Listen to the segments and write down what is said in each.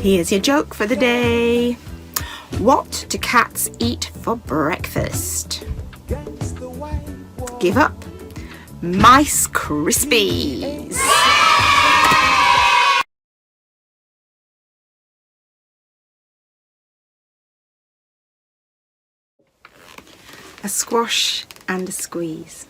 Here's your joke for the day. What do cats eat for breakfast? Give up. Mice Krispies. A squash and a squeeze.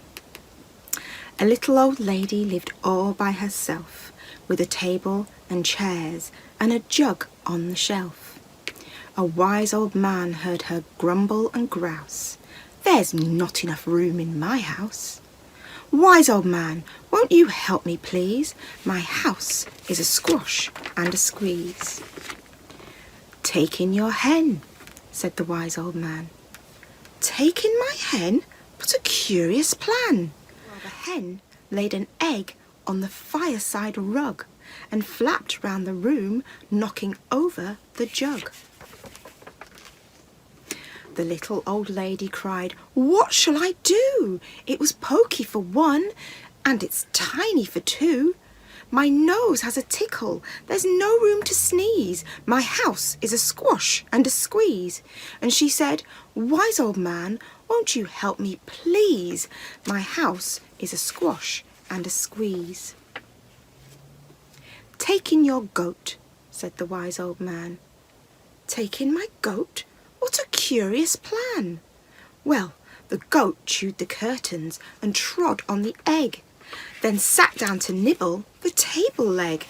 A little old lady lived all by herself, with a table and chairs and a jug on the shelf. A wise old man heard her grumble and grouse. There's not enough room in my house. Wise old man, won't you help me please? My house is a squash and a squeeze. Take in your hen, said the wise old man. Take in my hen? What a curious plan. Well, the hen laid an egg on the fireside rug and flapped round the room, knocking over the jug. The little old lady cried, What shall I do? It was poky for one, and it's tiny for two. My nose has a tickle, there's no room to sneeze. My house is a squash and a squeeze. And she said, Wise old man, won't you help me please? My house is a squash and a squeeze. Take in your goat, said the wise old man. Take in my goat? What a curious plan. Well, the goat chewed the curtains and trod on the egg, then sat down to nibble the table leg.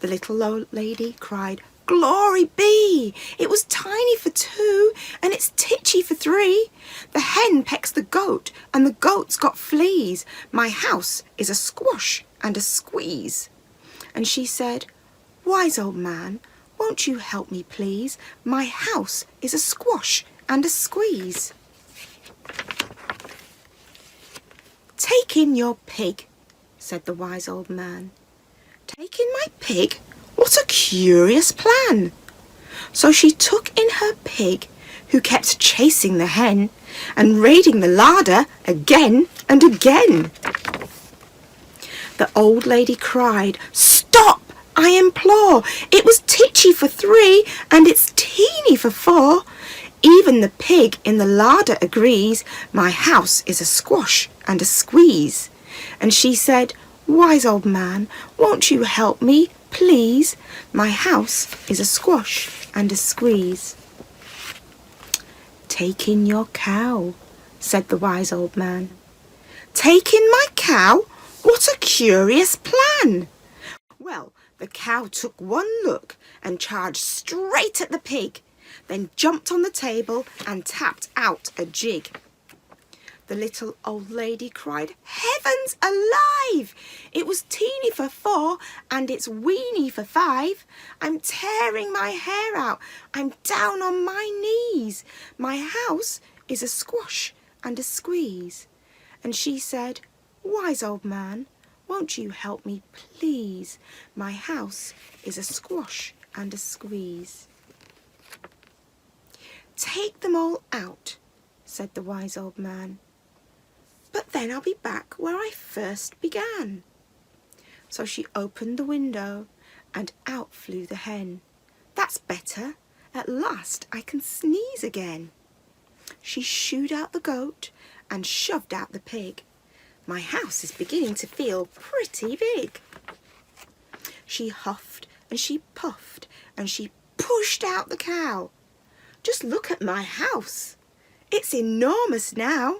The little old lady cried, Glory be! It was tiny for two, and it's titchy for three. The hen pecks the goat, and the goat's got fleas. My house is a squash and a squeeze. And she said, Wise old man, won't you help me please? My house is a squash and a squeeze. Take in your pig, said the wise old man. Take in my pig? What a curious plan. So she took in her pig, who kept chasing the hen and raiding the larder again and again. The old lady cried, Stop, I implore. It was titchy for three, and it's teeny for four. Even the pig in the larder agrees, my house is a squash and a squeeze. And she said, Wise old man, won't you help me, please? My house is a squash and a squeeze. Take in your cow, said the wise old man. Take in my cow? What a curious plan. Well, the cow took one look and charged straight at the pig, then jumped on the table and tapped out a jig. The little old lady cried, Heavens alive! It was teeny for four, and it's weeny for five. I'm tearing my hair out. I'm down on my knees. My house is a squash and a squeeze. And she said, Wise old man, won't you help me please? My house is a squash and a squeeze. Take them all out, said the wise old man. But then I'll be back where I first began. So she opened the window and out flew the hen. That's better. At last I can sneeze again. She shooed out the goat and shoved out the pig. My house is beginning to feel pretty big. She huffed and she puffed and she pushed out the cow. Just look at my house. It's enormous now.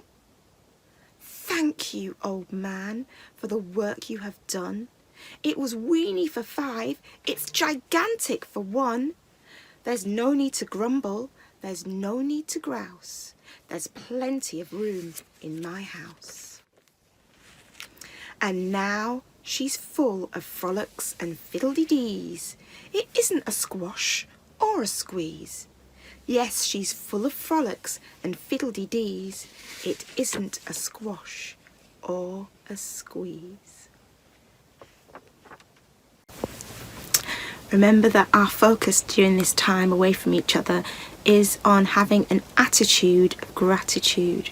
Thank you, old man, for the work you have done. It was weeny for five, it's gigantic for one. There's no need to grumble, there's no need to grouse. There's plenty of room in my house. And now she's full of frolics and fiddle-de-dees. It isn't a squash or a squeeze. Yes, she's full of frolics and fiddle-de-dees. It isn't a squash or a squeeze. Remember that our focus during this time away from each other is on having an attitude of gratitude.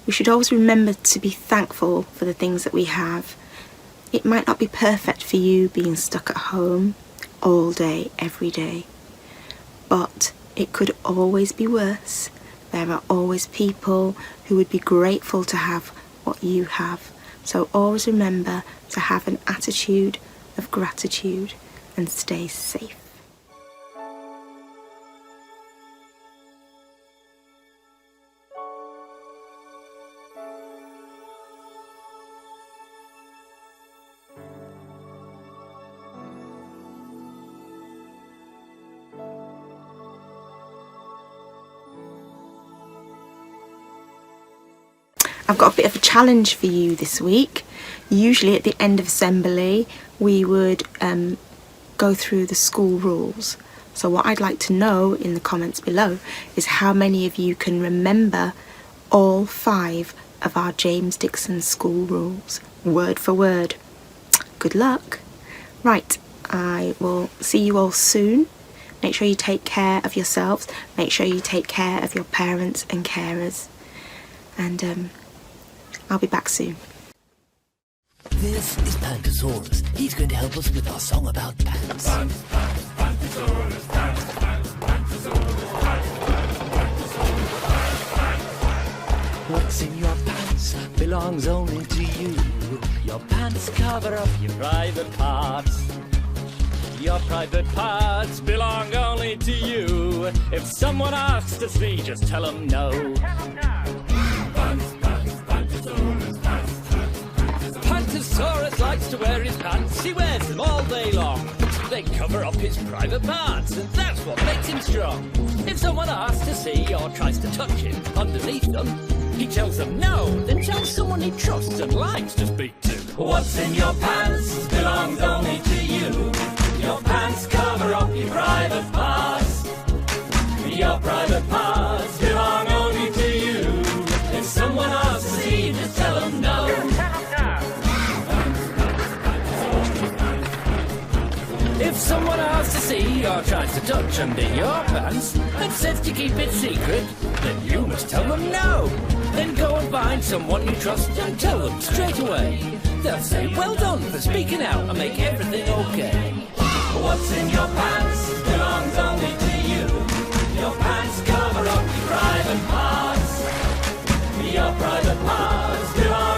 We should always remember to be thankful for the things that we have. It might not be perfect for you being stuck at home all day, every day, but it could always be worse. There are always people who would be grateful to have what you have. So always remember to have an attitude of gratitude and stay safe. I've got a bit of a challenge for you this week. Usually at the end of assembly we would go through the school rules. So what I'd like to know in the comments below is how many of you can remember all 5 of our James Dixon school rules, word for word. Good luck. Right, I will see you all soon. Make sure you take care of yourselves. Make sure you take care of your parents and carers. And I'll be back soon. This is Pantosaurus. He's going to help us with our song about pants. Pants, pants, Pantosaurus, pants, pants, Pantosaurus, pants, Pantosaurus, pants, pants. What's in your pants belongs only to you. Your pants cover up your private parts. Your private parts belong only to you. If someone asks to see, just tell them no. Pants, pants, Pantosaurus, pants, pants, Pantosaurus. Pantosaurus likes to wear his pants. He wears them all day long. They cover up his private parts, and that's what makes him strong. If someone asks to see or tries to touch him underneath them, he tells them no, then tells someone he trusts and likes to speak to. What's in your pants belongs only to you. Your pants cover up your private parts. Your private parts belong only to you. If someone asks to see, just tell them no. If someone asks to see or tries to touch under your pants and says to keep it secret, then you must tell them no. Then go and find someone you trust and tell them straight away. They'll say, well done for speaking out and make everything okay. What's in your pants belongs only to you. Your pants cover up your private parts. Your private parts belong